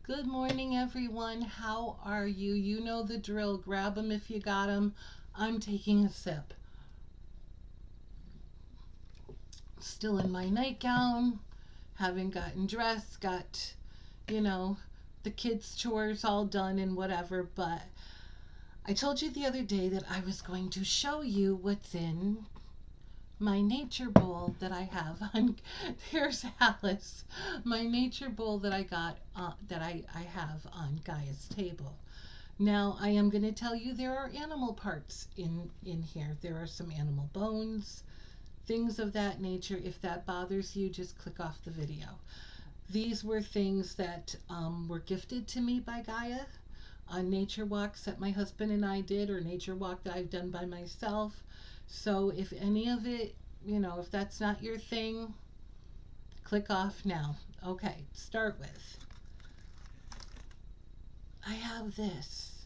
Good morning, everyone. How are you? You know the drill. Grab them if you got them. I'm taking a sip. Still in my nightgown. Haven't gotten dressed. Got, you know, the kids' chores all done and whatever. But I told you the other day that I was going to show you what's in my nature bowl that I have on. There's Alice. My nature bowl that I got, that I have on Gaia's table. Now, I am going to tell you there are animal parts in here. There are some animal bones, things of that nature. If that bothers you, just click off the video. These were things that were gifted to me by Gaia on nature walks that my husband and I did, or nature walk that I've done by myself. So if any of it, if that's not your thing, click off now. Okay, start with. I have this.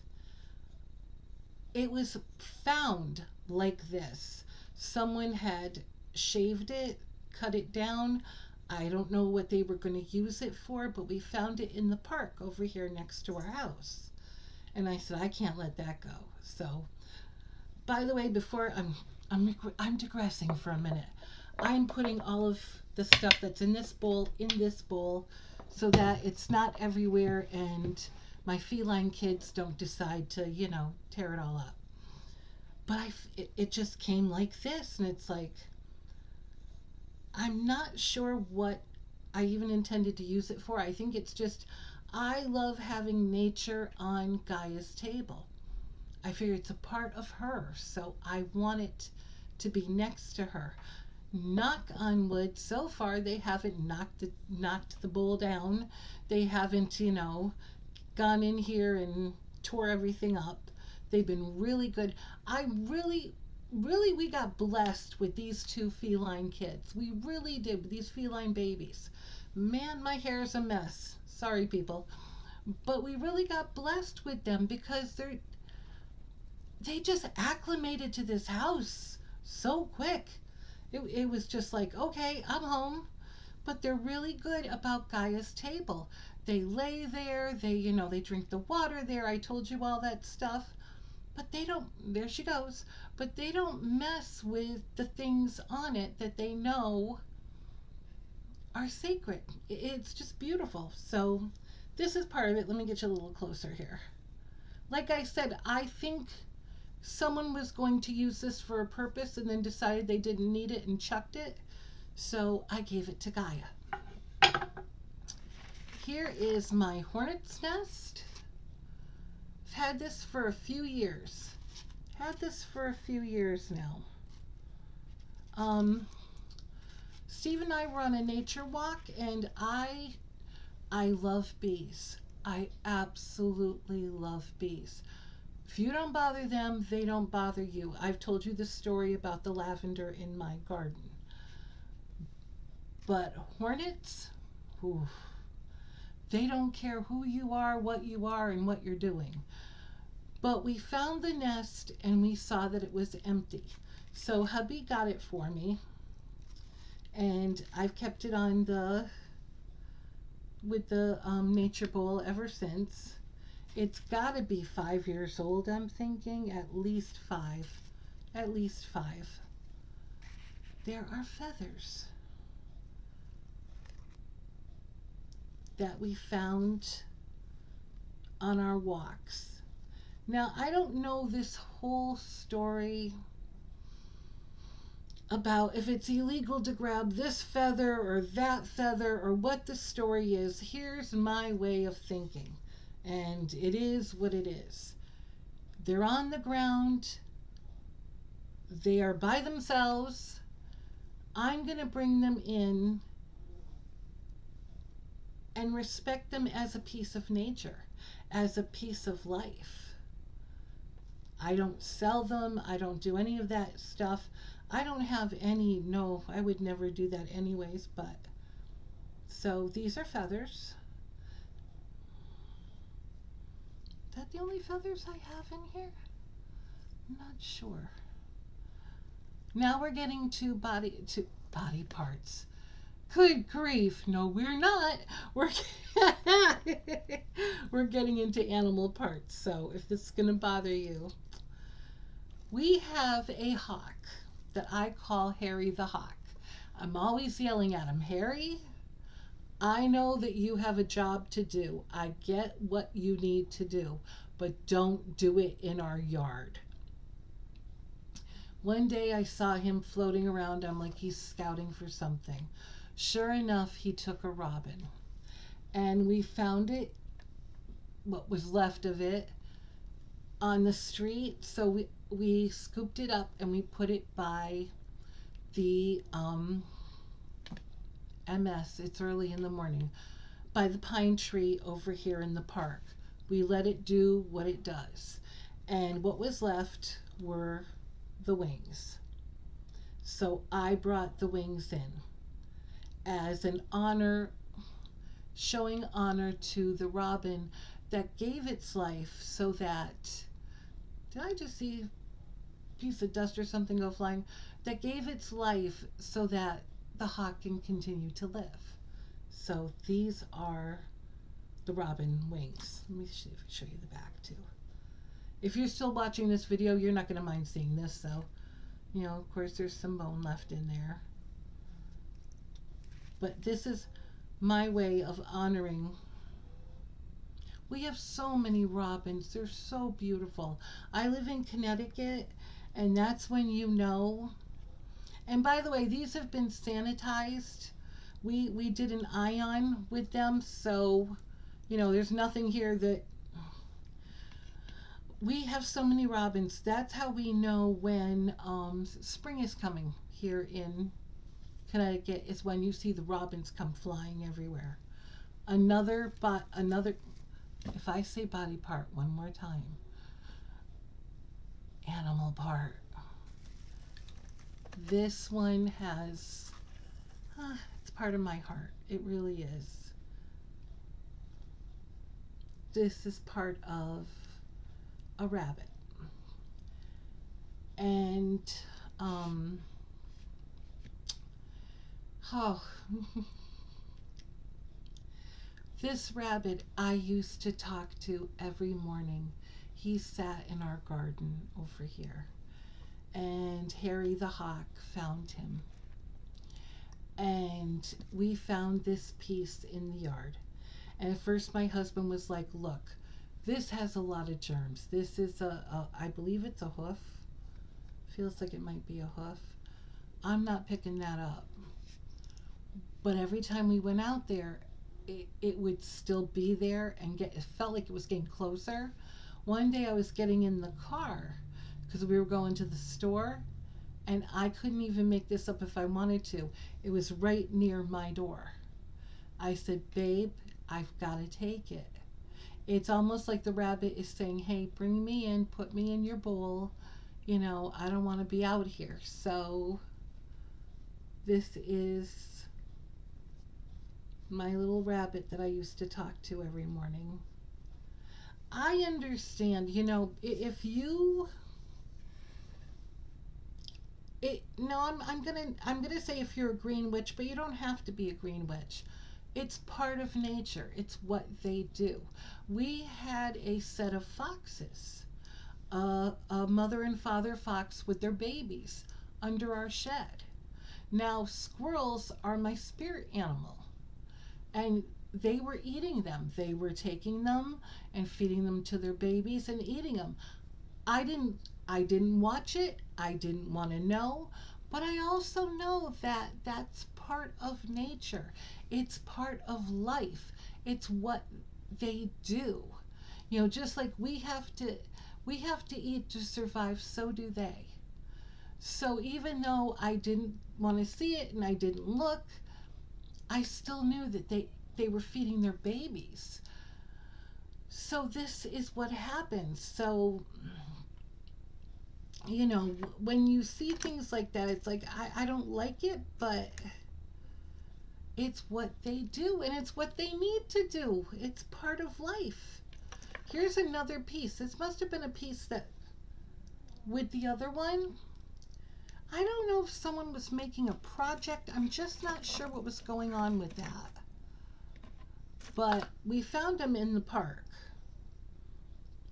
It was found like this. Someone had shaved it, cut it down. I don't know what they were going to use it for, but we found it in the park over here next to our house. And I said, I can't let that go. So, by the way, before I'm digressing for a minute. I'm putting all of the stuff that's in this bowl so that it's not everywhere and my feline kids don't decide to, tear it all up. But it just came like this, and it's like, I'm not sure what I even intended to use it for. I think it's just, I love having nature on Gaia's table. I figure it's a part of her, so I want it to be next to her. Knock on wood, so far they haven't knocked the bowl down. They haven't, gone in here and tore everything up. They've been really good. I really, we got blessed with these two feline kids. We really did, with these feline babies. Man, my hair is a mess. Sorry, people. But we really got blessed with them because they just acclimated to this house so quick. It was just like, okay, I'm home. But they're really good about Gaia's table. They lay there, they drink the water there. I told you all that stuff. But they don't, there she goes, but they don't mess with the things on it that they know are sacred. It's just beautiful. So, this is part of it. Let me get you a little closer here. Like I said, I think someone was going to use this for a purpose and then decided they didn't need it and chucked it. So I gave it to Gaia. Here is my hornet's nest. I've had this for a few years. Now. Steve and I were on a nature walk, and I love bees. I absolutely love bees. If you don't bother them, they don't bother you. I've told you the story about the lavender in my garden. But hornets, whew, they don't care who you are, and what you're doing. But we found the nest and we saw that it was empty. So hubby got it for me, and I've kept it on with the nature bowl ever since. It's got to be 5 years old, I'm thinking. At least five. At least five. There are feathers that we found on our walks. Now, I don't know this whole story about if it's illegal to grab this feather or that feather or what the story is. Here's my way of thinking, and it is what it is. They're on the ground, they are by themselves. I'm going to bring them in and respect them as a piece of nature, as a piece of life. I don't sell them, I don't do any of that stuff. I don't have any, no, I would never do that anyways, but so these are feathers. Is that the only feathers I have in here? I'm not sure. Now we're getting to body parts. Good grief. No, we're not. We're We're getting into animal parts, so if this is going to bother you, we have a hawk that I call Harry the Hawk. I'm always yelling at him, Harry, I know that you have a job to do. I get what you need to do, but don't do it in our yard. One day I saw him floating around. I'm like, he's scouting for something. Sure enough, he took a robin. And we found it, what was left of it, on the street. So we scooped it up and we put it by the MS. It's early in the morning. By the pine tree over here in the park. We let it do what it does. And what was left were the wings. So I brought the wings in as an honor, showing honor to the robin that gave its life so that, did I just see a piece of dust or something go flying? That gave its life so that the hawk can continue to live. So these are the robin wings. Let me show you the back too. If you're still watching this video, you're not going to mind seeing this, though. You know, of course, there's some bone left in there. But this is my way of honoring. We have so many robins. They're so beautiful. I live in Connecticut, and that's when you know. And by the way, these have been sanitized. We did an ion with them, so, you know, there's nothing here that. We have so many robins. That's how we know when spring is coming here in Connecticut, is when you see the robins come flying everywhere. Another, if I say body part one more time, animal part. This one has, it's part of my heart. It really is. This is part of a rabbit. And this rabbit I used to talk to every morning. He sat in our garden over here, and Harry the Hawk found him, and we found this piece in the yard. And at first my husband was like, look, this has a lot of germs. This is I believe it's a hoof. Feels like it might be a hoof. I'm not picking that up. But every time we went out there, it would still be there, and it felt like it was getting closer. One day I was getting in the car because we were going to the store, and I couldn't even make this up if I wanted to. It was right near my door. I said, babe, I've got to take it. It's almost like the rabbit is saying, hey, bring me in, put me in your bowl. You know, I don't want to be out here. So this is my little rabbit that I used to talk to every morning. I understand, you know, if you, I'm gonna say if you're a green witch, but you don't have to be a green witch. It's part of nature. It's what they do. We had a set of foxes, a mother and father fox with their babies under our shed. Now, squirrels are my spirit animal, and they were eating them. They were taking them and feeding them to their babies and eating them. I didn't watch it. I didn't want to know, but I also know that that's part of nature. It's part of life. It's what they do. You know, just like we have to eat to survive, so do they. So even though I didn't want to see it and I didn't look, I still knew that they were feeding their babies. So this is what happens. So, you know, when you see things like that, it's like, I don't like it, but it's what they do, and it's what they need to do. It's part of life. Here's another piece. This must have been a piece that, with the other one, I don't know if someone was making a project. I'm just not sure what was going on with that. but we found them in the park.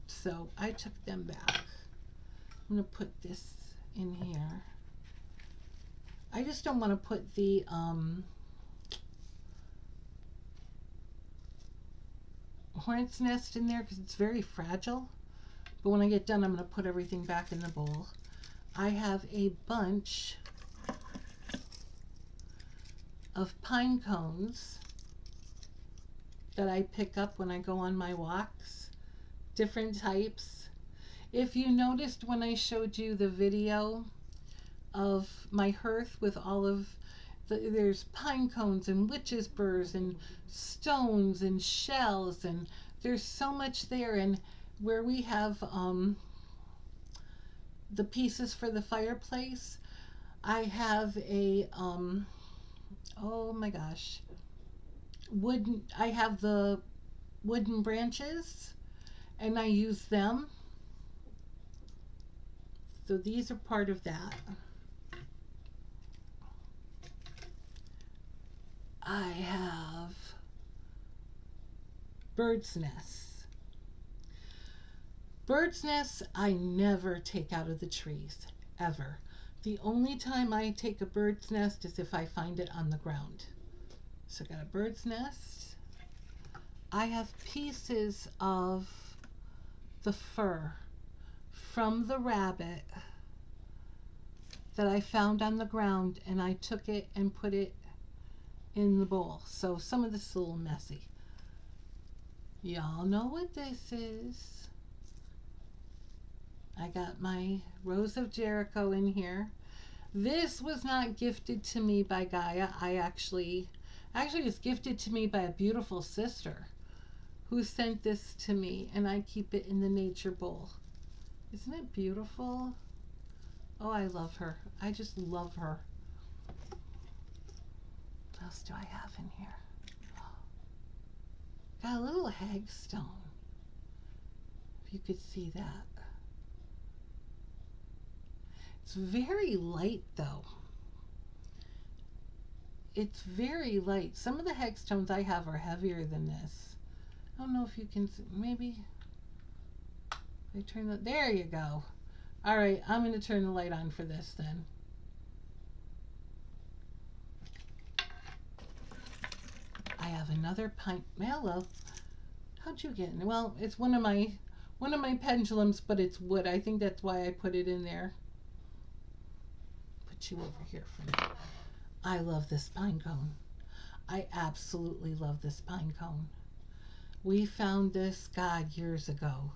So I took them back. I'm going to put this in here. I just don't want to put the hornet's nest in there because it's very fragile. But when I get done, I'm going to put everything back in the bowl. I have a bunch of pine cones that I pick up when I go on my walks. Different types. If you noticed when I showed you the video of my hearth with all of there's pine cones and witch's burrs and stones and shells, and there's so much there. And where we have the pieces for the fireplace, I have a oh my gosh, I have the wooden branches and I use them. So these are part of that. I have bird's nests. Bird's nests I never take out of the trees, ever. The only time I take a bird's nest is if I find it on the ground. So I got a bird's nest. I have pieces of the fur from the rabbit that I found on the ground, and I took it and put it in the bowl. So some of this is a little messy. Y'all know what this is. I got my Rose of Jericho in here. This was not gifted to me by Gaia. Actually it was gifted to me by a beautiful sister who sent this to me, and I keep it in the nature bowl. Isn't it beautiful? Oh, I love her. I just love her. What else do I have in here? Got a little hagstone. If you could see that. It's very light though. It's very light. Some of the hagstones I have are heavier than this. I don't know if you can see. Maybe I turn the, there you go. All right, I'm going to turn the light on for this then. I have another pine. Hello. How'd you get in? Well, it's one of my pendulums, but it's wood. I think that's why I put it in there. Put you over here for me. I love this pine cone. I absolutely love this pine cone. We found this, God, years ago.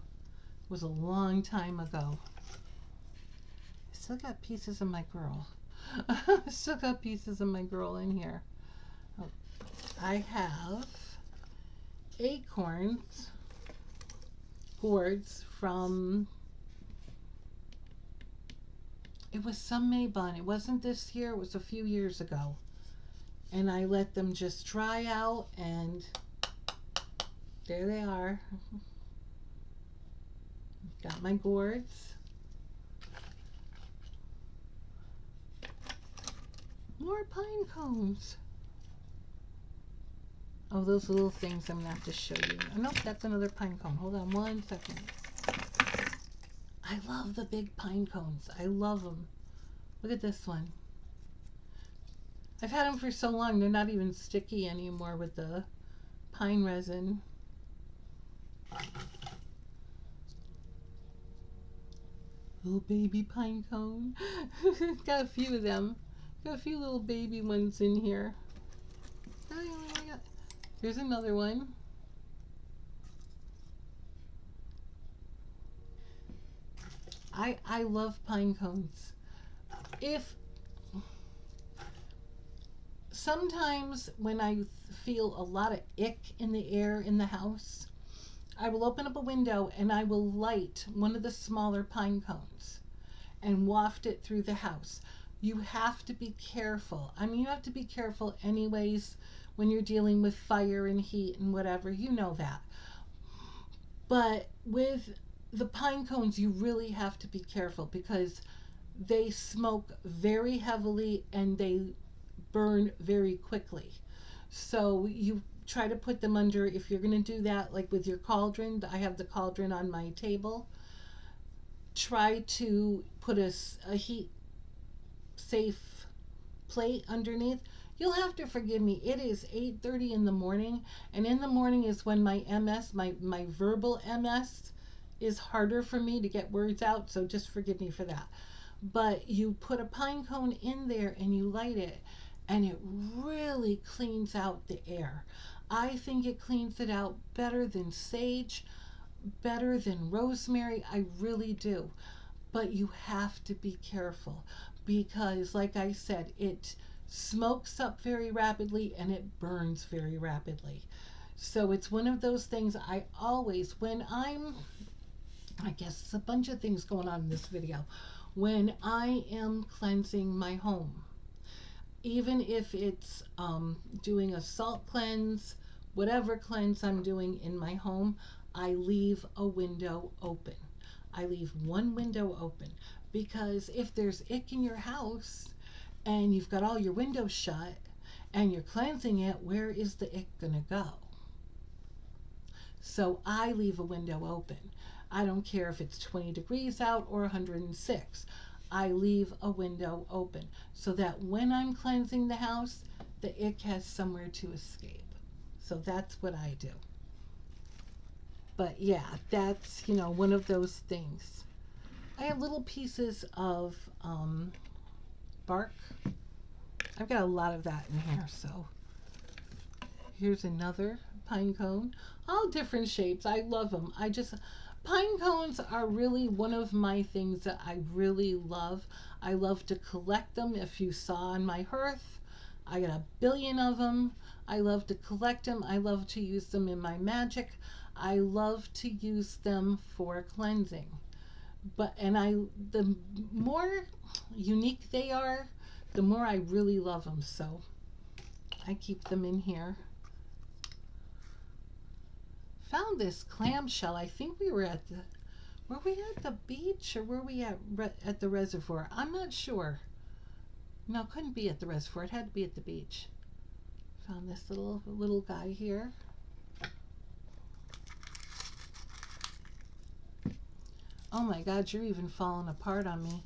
It was a long time ago. I still got pieces of my girl. I still got pieces of my girl in here. Oh, I have acorns, gourds from, it was some Maybon. It wasn't this year, it was a few years ago. And I let them just dry out, and there they are. Got my gourds. More pine cones. Oh, those little things I'm going to have to show you. Oh, nope, that's another pine cone. Hold on one second. I love the big pine cones. I love them. Look at this one. I've had them for so long, they're not even sticky anymore with the pine resin. Little baby pine cone. Got a few of them. Got a few little baby ones in here. Here's another one. I love pine cones. If sometimes when I feel a lot of ick in the air in the house, I will open up a window and I will light one of the smaller pine cones and waft it through the house. You have to be careful. I mean, you have to be careful anyways when you're dealing with fire and heat and whatever. You know that. But with the pine cones, you really have to be careful because they smoke very heavily and they burn very quickly. So you try to put them under, if you're going to do that, like with your cauldron, I have the cauldron on my table. Try to put a heat safe plate underneath. You'll have to forgive me. It is 8:30 in the morning, and in the morning is when my MS, my verbal MS, is harder for me to get words out, so just forgive me for that. But you put a pine cone in there and you light it, and it really cleans out the air. I think it cleans it out better than sage, better than rosemary. I really do. But you have to be careful because, like I said, it smokes up very rapidly and it burns very rapidly. So it's one of those things I always, I guess it's a bunch of things going on in this video. When I am cleansing my home, even if it's doing a salt cleanse, whatever cleanse I'm doing in my home, I leave a window open. I leave one window open because if there's ick in your house and you've got all your windows shut and you're cleansing it, where is the ick gonna go? So I leave a window open. I don't care if it's 20 degrees out or 106. I leave a window open so that when I'm cleansing the house, the ick has somewhere to escape. So that's what I do. But yeah, that's, one of those things. I have little pieces of bark. I've got a lot of that in here. So here's another pine cone. All different shapes. I love them. Pine cones are really one of my things that I really love. I love to collect them. If you saw on my hearth, I got a billion of them. I love to collect them. I love to use them in my magic. I love to use them for cleansing. The more unique they are, the more I really love them. So I keep them in here. Found this clamshell. I think we were at the beach or were we at the reservoir? I'm not sure. No, it couldn't be at the reservoir. It had to be at the beach. Found this little guy here. Oh my God, you're even falling apart on me.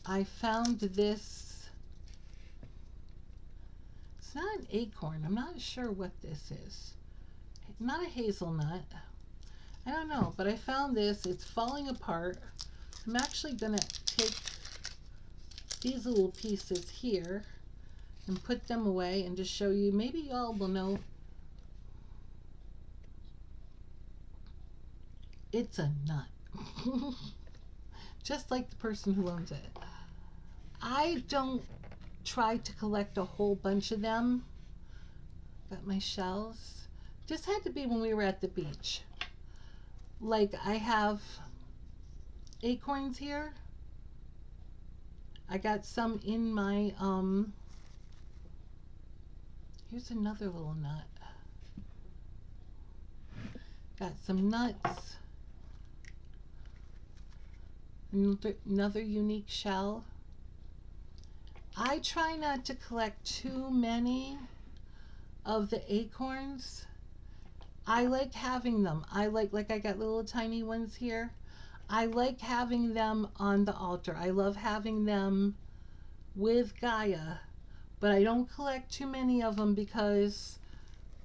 I found this. It's not an acorn. I'm not sure what this is. Not a hazelnut. I don't know, but I found this. It's falling apart. I'm actually going to take these little pieces here and put them away and just show you. Maybe y'all will know. It's a nut. Just like the person who owns it. I don't try to collect a whole bunch of them. Got my shells. Just had to be when we were at the beach. Like I have acorns here. I got some in my, here's another little nut. Got some nuts. Another unique shell. I try not to collect too many of the acorns. I like having them. I got little tiny ones here. I like having them on the altar. I love having them with Gaia, but I don't collect too many of them because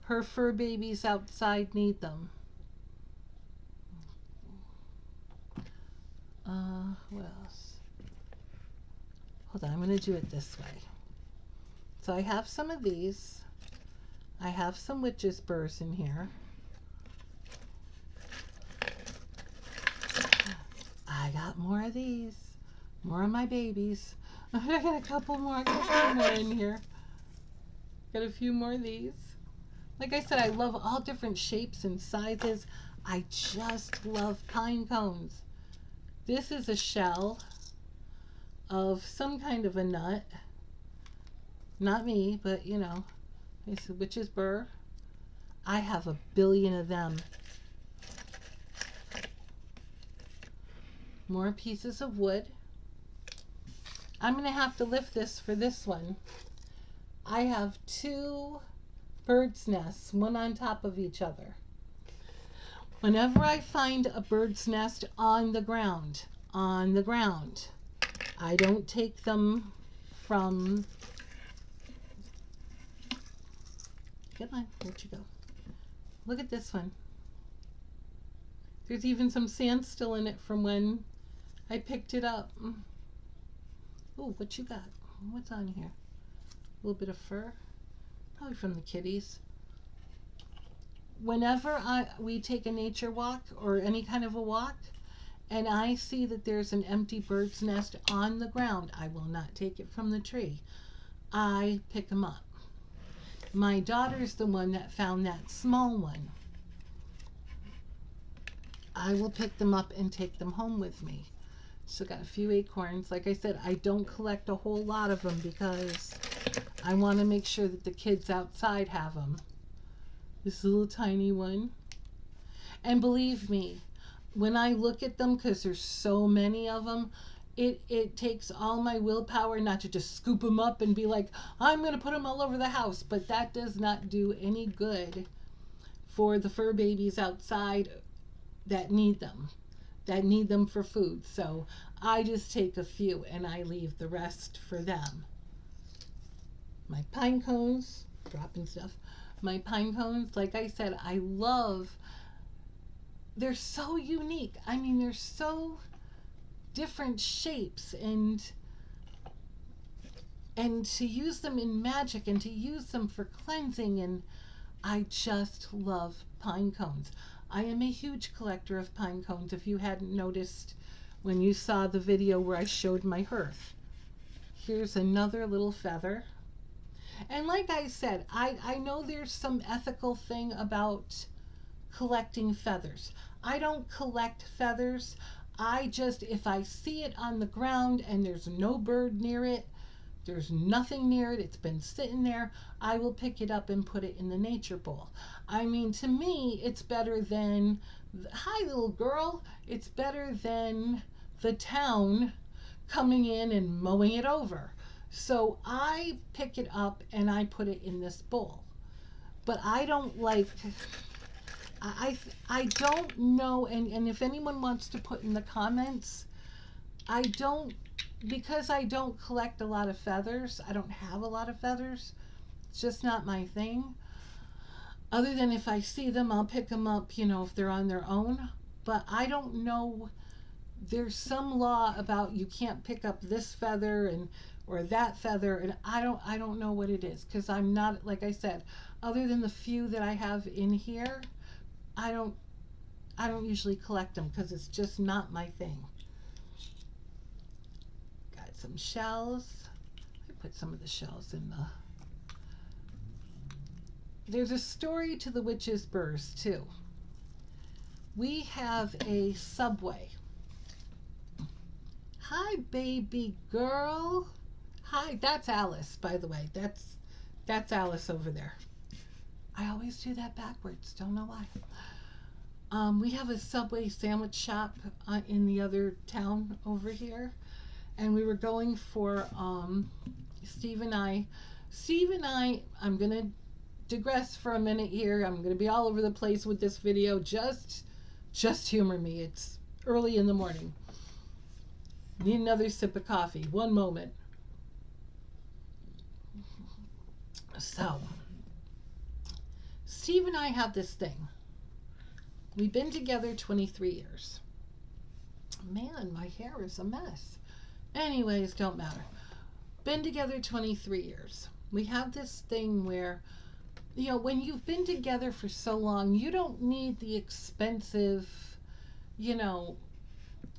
her fur babies outside need them. What else? Hold on, I'm going to do it this way. So I have some of these. I have some witch's burrs in here. I got more of these. More of my babies. I got a couple more. I got a few more in here. Got a few more of these. Like I said, I love all different shapes and sizes. I just love pine cones. This is a shell of some kind of a nut. Not me, but it's a witch's burr. I have a billion of them. More pieces of wood. I'm going to have to lift this for this one. I have 2 Birds' nests, one on top of each other. Whenever I find a bird's nest on the ground, I don't take them from. Come on, where'd you go? Look at this one. There's even some sand still in it from when I picked it up. Oh, what you got? What's on here? A little bit of fur. Probably from the kitties. Whenever we take a nature walk or any kind of a walk, and I see that there's an empty bird's nest on the ground, I will not take it from the tree. I pick them up. My daughter's the one that found that small one. I will pick them up and take them home with me. Still got a few acorns. Like I said, I don't collect a whole lot of them because I want to make sure that the kids outside have them. This little tiny one. And believe me, when I look at them, because there's so many of them, it takes all my willpower not to just scoop them up and be like, I'm going to put them all over the house. But that does not do any good for the fur babies outside that need them for food. So I just take a few and I leave the rest for them. My pine cones, dropping stuff. My pine cones, like I said, they're so unique. I mean, they're so different shapes, and to use them in magic and to use them for cleansing, and I just love pine cones. I am a huge collector of pine cones, if you hadn't noticed when you saw the video where I showed my hearth. Here's another little feather. And like I said, I know there's some ethical thing about collecting feathers. I don't collect feathers. I just, if I see it on the ground and there's no bird near it, there's nothing near it, it's been sitting there, I will pick it up and put it in the nature bowl. I mean, to me, it's better than, hi little girl, it's better than the town coming in and mowing it over. So I pick it up and I put it in this bowl. But I don't like, I don't know, and if anyone wants to put in the comments, because I don't collect a lot of feathers, I don't have a lot of feathers, it's just not my thing. Other than if I see them, I'll pick them up, if they're on their own. But I don't know, there's some law about you can't pick up this feather or that feather, and I don't know what it is, because I'm not, like I said, other than the few that I have in here, I don't usually collect them because it's just not my thing. Got some shells. I put some of the shells in the. There's a story to the witch's burrs too. We have a Subway. Hi, baby girl. Hi, that's Alice, by the way. That's Alice over there. I always do that backwards. Don't know why. We have a Subway sandwich shop in the other town over here, and we were going for Steve and I. I'm gonna digress for a minute here. I'm gonna be all over the place with this video. Just humor me. It's early in the morning. Need another sip of coffee. One moment. So, Steve and I have this thing. We've been together 23 years. Man, my hair is a mess. Anyways, don't matter. Been together 23 years. We have this thing where, when you've been together for so long, you don't need the expensive,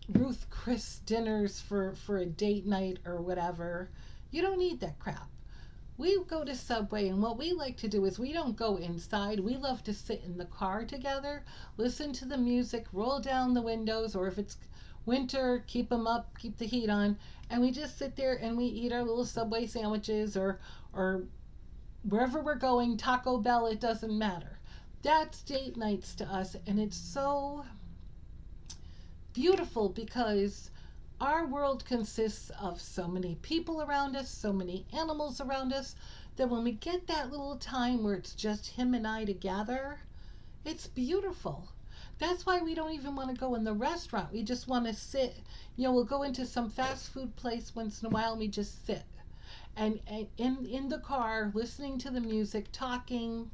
Ruth Chris dinners for a date night or whatever. You don't need that crap. We go to Subway, and what we like to do is we don't go inside. We love to sit in the car together, listen to the music, roll down the windows, or if it's winter, keep them up, keep the heat on, and we just sit there and we eat our little Subway sandwiches or wherever we're going, Taco Bell, it doesn't matter. That's date nights to us, and it's so beautiful because our world consists of so many people around us, so many animals around us. that when we get that little time where it's just him and I together, it's beautiful. That's why we don't even want to go in the restaurant. We just want to sit. We'll go into some fast food place once in a while and we just sit. And in the car, listening to the music, talking,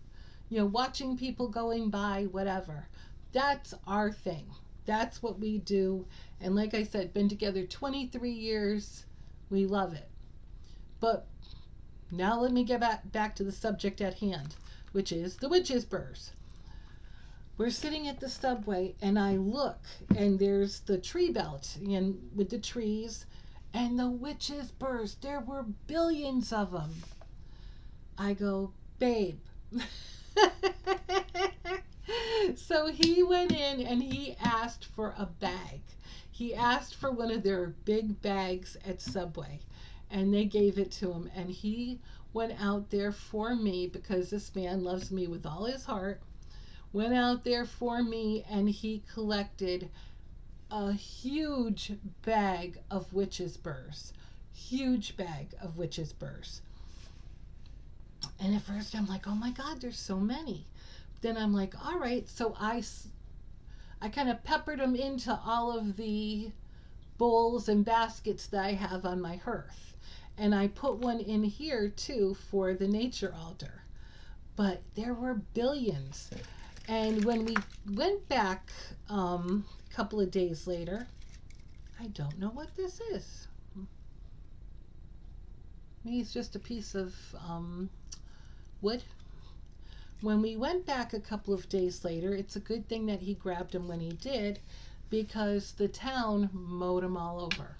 watching people going by, whatever. That's our thing. That's what we do. And like I said, been together 23 years. We love it. But now let me get back to the subject at hand, which is the witches' burrs. We're sitting at the subway and I look and there's the tree belt and with the trees and the witches' burrs. There were billions of them. I go, babe. So he went in and he asked for a bag. He asked for one of their big bags at Subway and they gave it to him. And he went out there for me because this man loves me with all his heart. Went out there for me and he collected a huge bag of witches' burrs. Huge bag of witches' burrs. And at first I'm like, oh my God, there's so many. Then I'm like, all right. So I kind of peppered them into all of the bowls and baskets that I have on my hearth. And I put one in here too for the nature altar. But there were billions. And when we went back a couple of days later, I don't know what this is. Maybe it's just a piece of wood. When we went back a couple of days later, it's a good thing that he grabbed them when he did, because the town mowed them all over.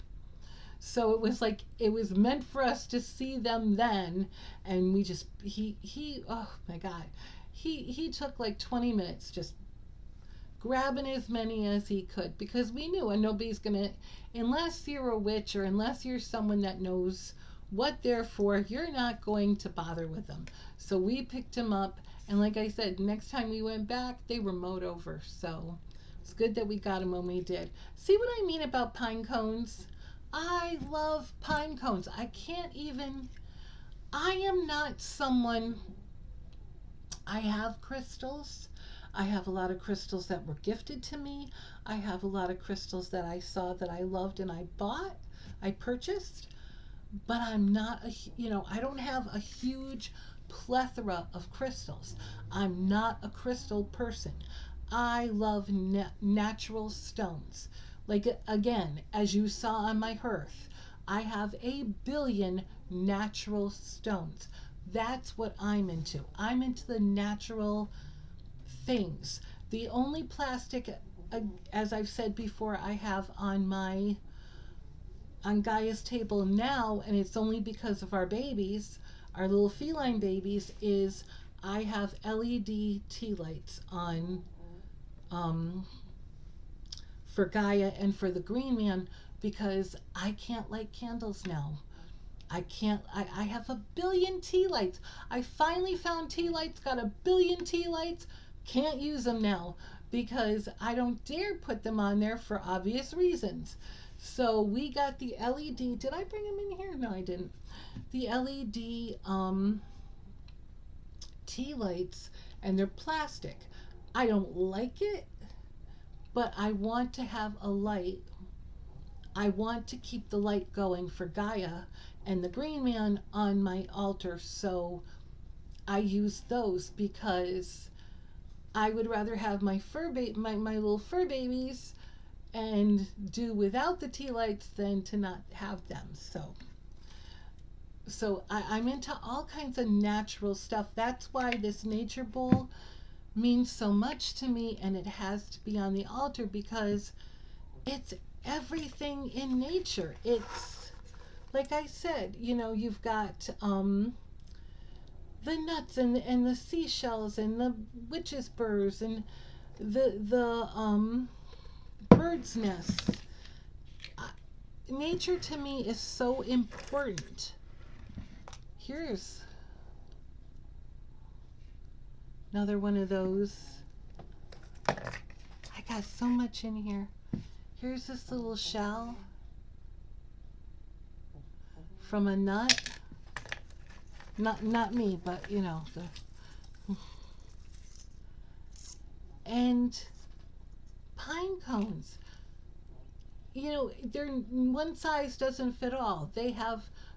So it was like it was meant for us to see them then, and we just he oh my God, he took like 20 minutes just grabbing as many as he could, because we knew, and nobody's gonna, unless you're a witch or unless you're someone that knows what they're for, you're not going to bother with them. So we picked them up, and like I said, next time we went back, they were mowed over. So it's good that we got them when we did. See what I mean about pine cones? I love pine cones. I am not someone, I have crystals. I have a lot of crystals that were gifted to me. I have a lot of crystals that I saw that I loved and I purchased. But I'm not I don't have a huge plethora of crystals. I'm not a crystal person. I love natural stones. Like, again, as you saw on my hearth, I have a billion natural stones. That's what I'm into. I'm into the natural things. The only plastic, as I've said before, I have on Gaia's table now, and it's only because of our babies, our little feline babies, is I have LED tea lights on for Gaia and for the green man, because I can't light candles now. I have a billion tea lights. I finally found tea lights, got a billion tea lights, can't use them now because I don't dare put them on there for obvious reasons. So we got the LED. Did I bring them in here? No, I didn't. The LED tea lights, and they're plastic. I don't like it, but I want to have a light. I want to keep the light going for Gaia and the green man on my altar, so I use those because I would rather have my my little fur babies and do without the tea lights than to not have them. So I'm into all kinds of natural stuff. That's why this nature bowl means so much to me, and it has to be on the altar because it's everything in nature. It's like I said, you've got the nuts and the seashells and the witches' burrs and the birds' nests. Nature to me is so important. Here's another one of those. I got so much in here. Here's this little shell from a nut. Not me, but you know the and pine cones. You know, they're one size doesn't fit all.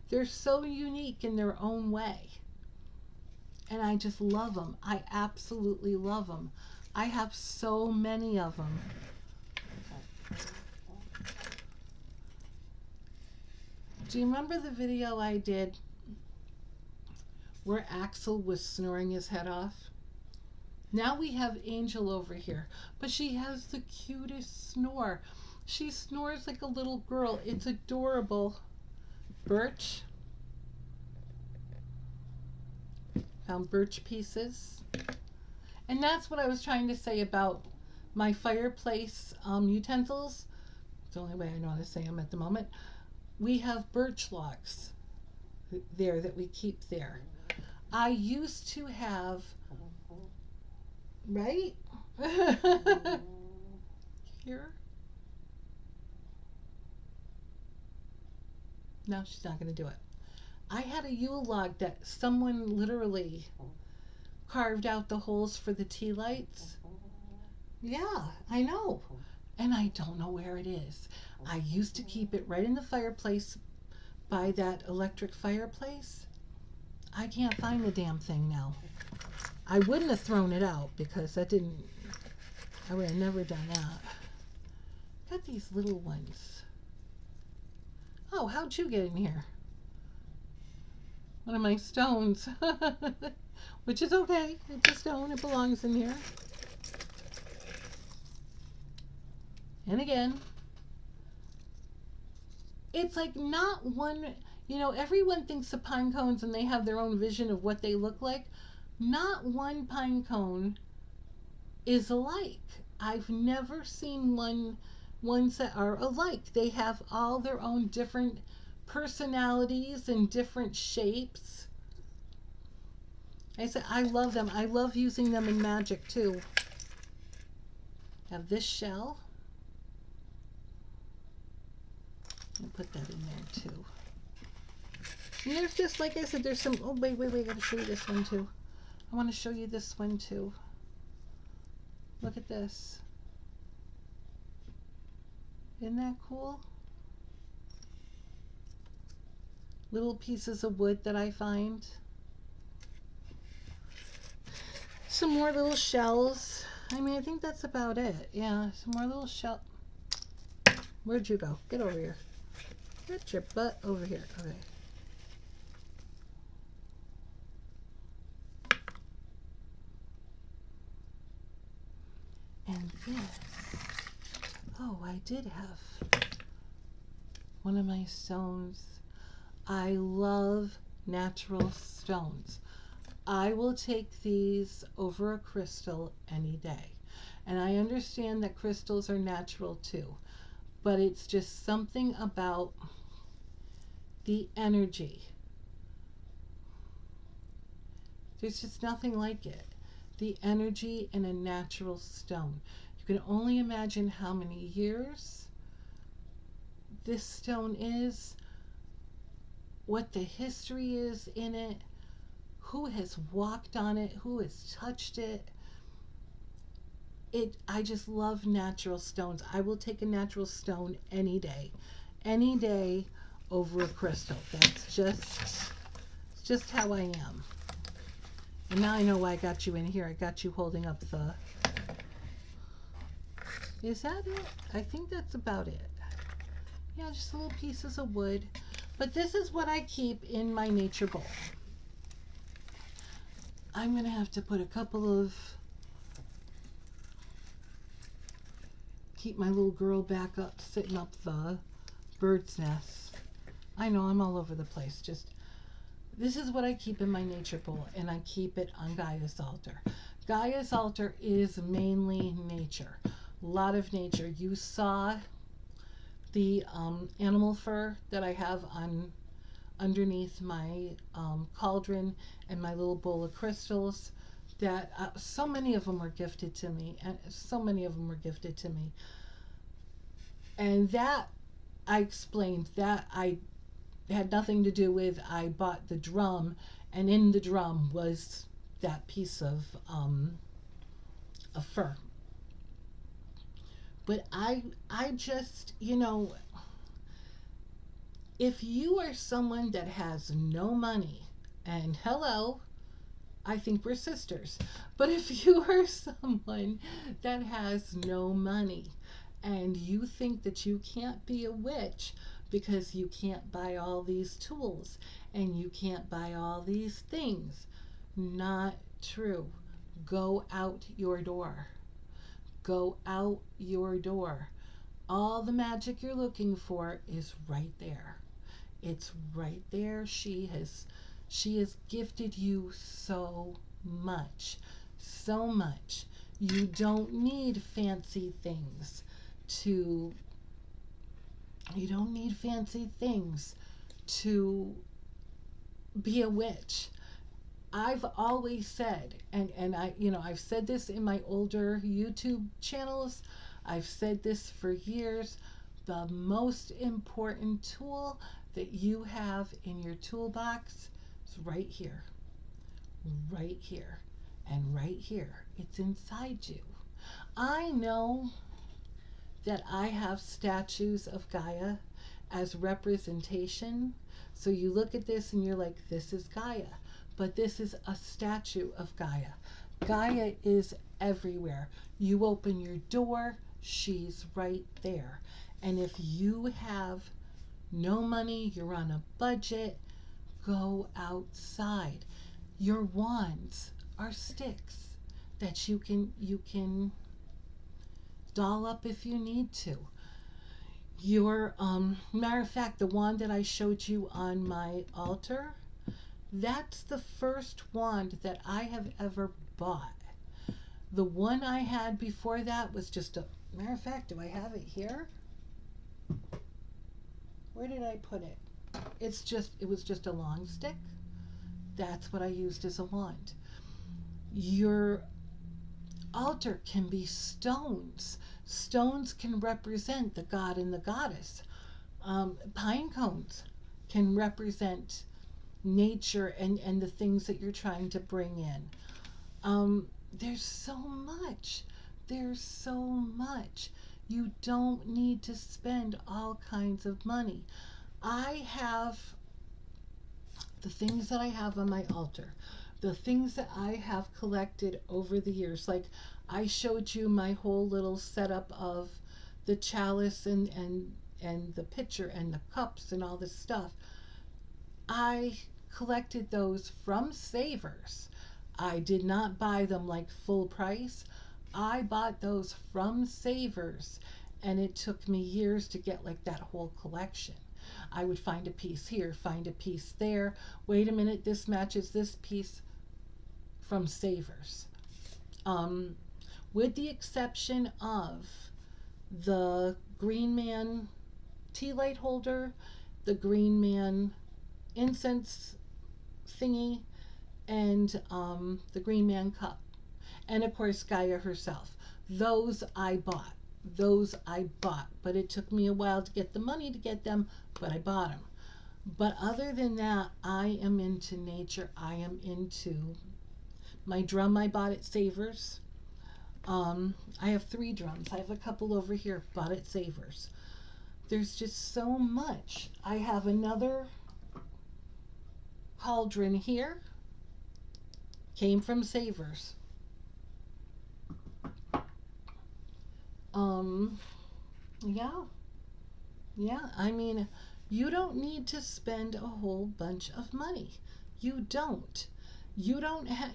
They're so unique in their own way. And I just love them. I absolutely love them. I have so many of them. Do you remember the video I did where Axel was snoring his head off? Now we have Angel over here, but she has the cutest snore. She snores like a little girl. It's adorable. Birch. Found birch pieces. And that's what I was trying to say about my fireplace utensils. It's the only way I know how to say them at the moment. We have birch logs there that we keep there. I used to have, right? Here. No, she's not going to do it. I had a Yule log that someone literally carved out the holes for the tea lights. Yeah, I know. And I don't know where it is. I used to keep it right in the fireplace by that electric fireplace. I can't find the damn thing now. I wouldn't have thrown it out because I would have never done that. Got these little ones. Oh, how'd you get in here? One of my stones. Which is okay. It's a stone. It belongs in here. And again, it's like not one, you know, everyone thinks of pine cones and they have their own vision of what they look like. Not one pine cone is alike. I've never seen ones that are alike. They have all their own different personalities and different shapes. I said I love them. I love using them in magic too. Have this shell. I'll put that in there too. And there's just, like I said, there's some, oh wait, I gotta show you this one too. I want to show you this one too. Look at this. Isn't that cool? Little pieces of wood that I find. Some more little shells. I mean, I think that's about it. Yeah, some more little shell. Where'd you go? Get over here. Get your butt over here. Okay. And this. Oh, I did have one of my stones. I love natural stones. I will take these over a crystal any day. And I understand that crystals are natural too. But it's just something about the energy. There's just nothing like it. The energy in a natural stone. You can only imagine how many years this stone is, what the history is in it, who has walked on it, who has touched it. I just love natural stones. I will take a natural stone any day over a crystal. That's just how I am. And now I know why I got you in here. I got you holding up the, is that it? I think that's about it. Yeah, just little pieces of wood. But this is what I keep in my nature bowl. I'm going to have to put a couple of, keep my little girl back up, sitting up the bird's nest. I know I'm all over the place. Just, this is what I keep in my nature bowl, and I keep it on Gaia's altar. Gaia's altar is mainly nature. A lot of nature. You saw the animal fur that I have on underneath my cauldron and my little bowl of crystals. That so many of them were gifted to me, and and that I explained that I had nothing to do with, I bought the drum and in the drum was that piece of fur. But I just, if you are someone that has no money, and hello, I think we're sisters. But if you are someone that has no money and you think that you can't be a witch because you can't buy all these tools and you can't buy all these things, not true. Go out your door. Go out your door. All the magic you're looking for is right there. It's right there. She has gifted you so much. So much. You don't need fancy things to you don't need fancy things to be a witch. I've always said, and I've said this in my older YouTube channels, I've said this for years, the most important tool that you have in your toolbox is right here, right here, and right here. It's inside you. I know that I have statues of Gaia as representation. So you look at this and you're like, this is Gaia. But this is a statue of Gaia. Gaia is everywhere. You open your door, she's right there. And if you have no money, you're on a budget, go outside. Your wands are sticks that you can doll up if you need to. Your matter of fact, the wand that I showed you on my altar, that's the first wand that I have ever bought. The one I had before that was just a matter of fact, do I have it here? Where did I put it? It was just a long stick. That's what I used as a wand. Your altar can be stones. Stones can represent the god and the goddess. Pine cones can represent nature and the things that you're trying to bring in. There's so much. There's so much. You don't need to spend all kinds of money. I have the things that I have on my altar, the things that I have collected over the years. Like I showed you my whole little setup of the chalice and the pitcher and the cups and all this stuff. I collected those from Savers. I did not buy them like full price. I bought those from Savers, and it took me years to get like that whole collection. I would find a piece here, find a piece there. Wait a minute, this matches this piece from Savers. With the exception of the Green Man tea light holder, the Green Man incense thingy, and the Green Man cup. And of course, Gaia herself. Those I bought. Those I bought. But it took me a while to get the money to get them, but I bought them. But other than that, I am into nature. I am into my drum I bought at Savers. I have 3 drums. I have a couple over here bought at Savers. There's just so much. I have another cauldron here. Came from Savers. Yeah. Yeah, I mean, you don't need to spend a whole bunch of money. You don't. You don't have,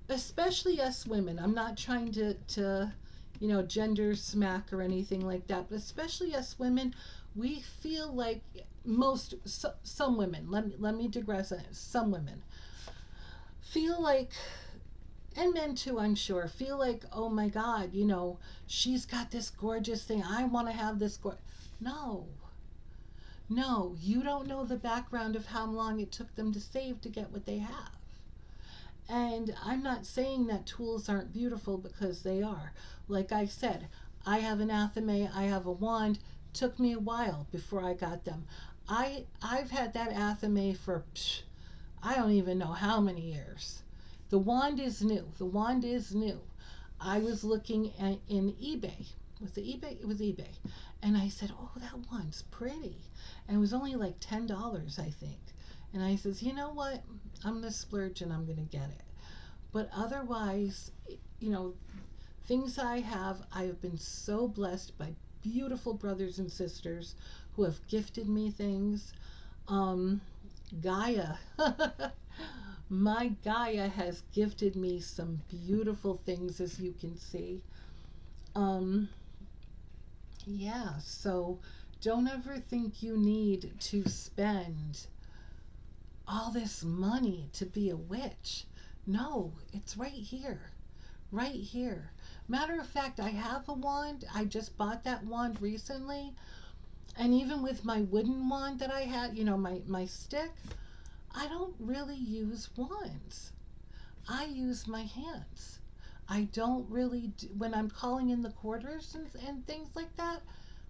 especially us women. I'm not trying to gender smack or anything like that, but especially us women, we feel like some women, let me digress on it. Some women feel like, and men too, I'm sure, feel like, oh my God, she's got this gorgeous thing. I want to have this. No, no, you don't know the background of how long it took them to save to get what they have. And I'm not saying that tools aren't beautiful, because they are. Like I said, I have an athame, I have a wand. Took me a while before I got them. I've had that Athame for I don't even know how many years. The wand is new. The wand is new. I was looking at in eBay. Was it eBay? It was eBay. And I said, "Oh, that wand's pretty." And it was only like $10, I think. And I says, "You know what? I'm gonna splurge and I'm gonna get it." But otherwise, you know, things I have been so blessed by beautiful brothers and sisters who have gifted me things. Um, Gaia. My Gaia has gifted me some beautiful things, as you can see. Um, yeah, so don't ever think you need to spend all this money to be a witch. No, it's right here. Right here. Matter of fact, I have a wand. I just bought that wand recently. And even with my wooden wand that I had, my stick, I don't really use wands. I use my hands. I don't really, when I'm calling in the quarters and things like that,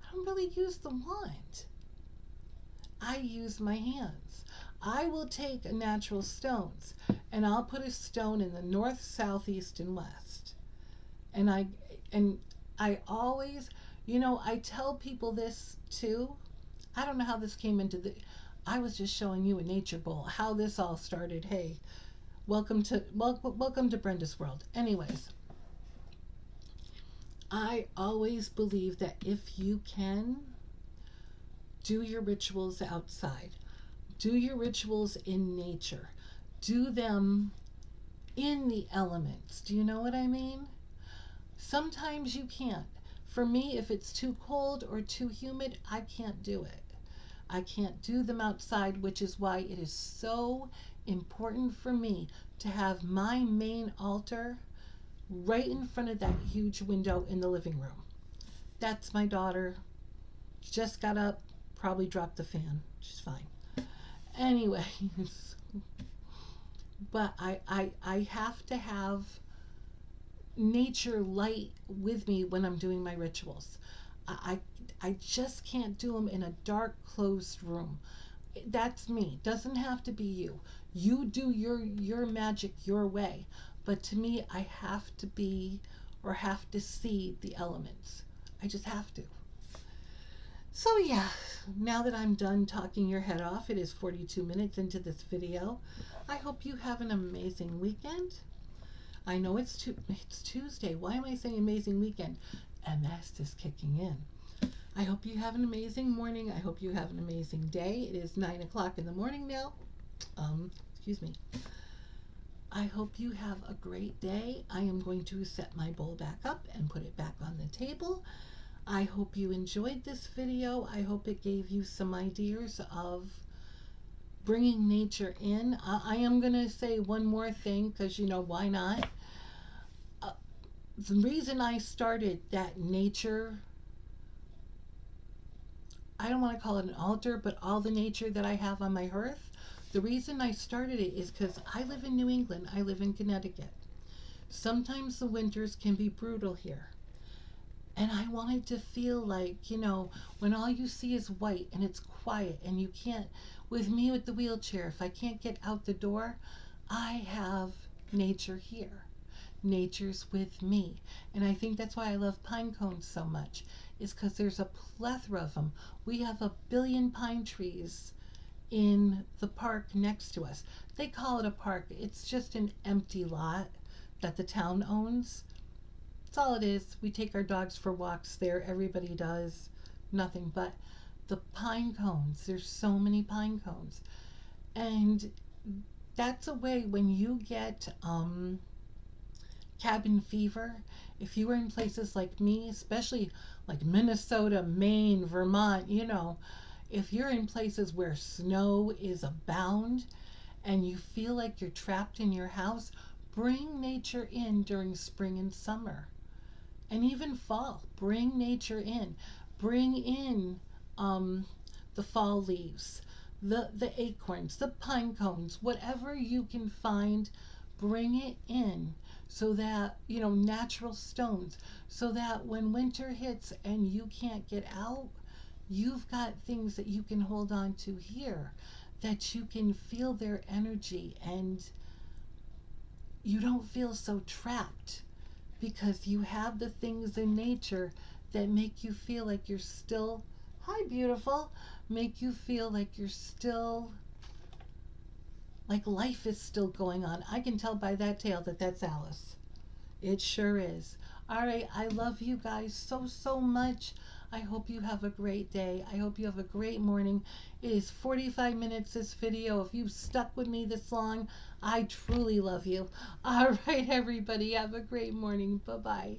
I don't really use the wand. I use my hands. I will take natural stones and I'll put a stone in the north, south, east, and west. And and I always, I tell people this too. I don't know how this came into the I was just showing you a nature bowl how this all started. Hey, welcome to Brenda's world. Anyways, I always believe that if you can do your rituals outside, do your rituals in nature, do them in the elements. Do you know what I mean? Sometimes you can't. For me, if it's too cold or too humid, I can't do it. I can't do them outside, which is why it is so important for me to have my main altar right in front of that huge window in the living room. That's my daughter. She just got up, probably dropped the fan. She's fine. Anyways, but I have to have nature light with me when I'm doing my rituals. I, I just can't do them in a dark, closed room. That's me. Doesn't have to be you. You do your magic your way. But to me, I have to be or have to see the elements. I just have to. So yeah, now that I'm done talking your head off, it is 42 minutes into this video. I hope you have an amazing weekend. I know it's Tuesday. Why am I saying amazing weekend? MS is kicking in. I hope you have an amazing morning. I hope you have an amazing day. It is 9 o'clock in the morning now. Excuse me. I hope you have a great day. I am going to set my bowl back up and put it back on the table. I hope you enjoyed this video. I hope it gave you some ideas of bringing nature in. I am going to say one more thing because, why not? The reason I started that nature, I don't want to call it an altar, but all the nature that I have on my hearth, the reason I started it is because I live in New England. I live in Connecticut. Sometimes the winters can be brutal here. And I wanted to feel like, when all you see is white and it's quiet and you can't, with me with the wheelchair, if I can't get out the door, I have nature here. Nature's with me. And I think that's why I love pine cones so much, is because there's a plethora of them. We have 1 billion pine trees in the park next to us. They call it a park. It's just an empty lot that the town owns. That's all it is. We take our dogs for walks there. Everybody does. Nothing but the pine cones. There's so many pine cones. And that's a way when you get cabin fever, if you are in places like me, especially like Minnesota, Maine, Vermont, if you're in places where snow is abound and you feel like you're trapped in your house, bring nature in during spring and summer and even fall. Bring nature in. Bring in the fall leaves, the acorns, the pine cones, whatever you can find, bring it in so that, natural stones, so that when winter hits and you can't get out, You've got things that you can hold on to here, that you can feel their energy, and you don't feel so trapped because you have the things in nature that make you feel like you're still, hi, beautiful, make you feel like you're still, like life is still going on. I can tell by that tail that that's Alice. It sure is. All right, I love you guys so, so much. I hope you have a great day. I hope you have a great morning. It is 45 minutes this video. If you've stuck with me this long, I truly love you. All right, everybody, have a great morning. Bye-bye.